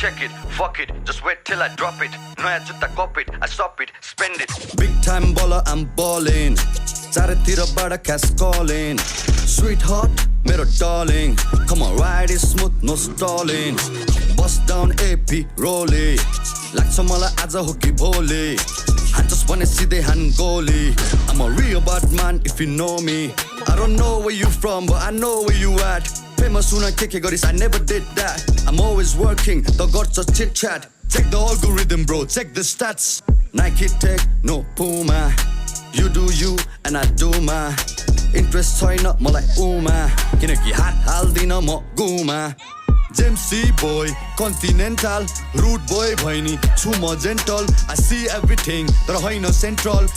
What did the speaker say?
check it, fuck it, just wait till I drop it. नयाँ जुत्ता cop it, I stop it, spend it. Big time baller, I'm ballin'. चारैतिरबाट cash calling. Sweetheart, मेरो darling. Come on, ride it smooth, no stalling. Bust down AP, roll it. लाग्छ मलाई आज हो कि भोलि. I just wanna see the hand goalie. I'm a real bad man if you know me. I don't know where you from, but I know where you at. Famous हुन के गरिस्, I never did that. I'm always working, the gods just chit chat. Check the algorithm, bro, check the stats. Nike Tech, no Puma. You do you, and I do my. Interest छैन मलाई उमा, किनकि हात हाल्दिन म गुमा. James C boy, continental, rude boy भैनी छु म gentle. I see everything, तर होइन central.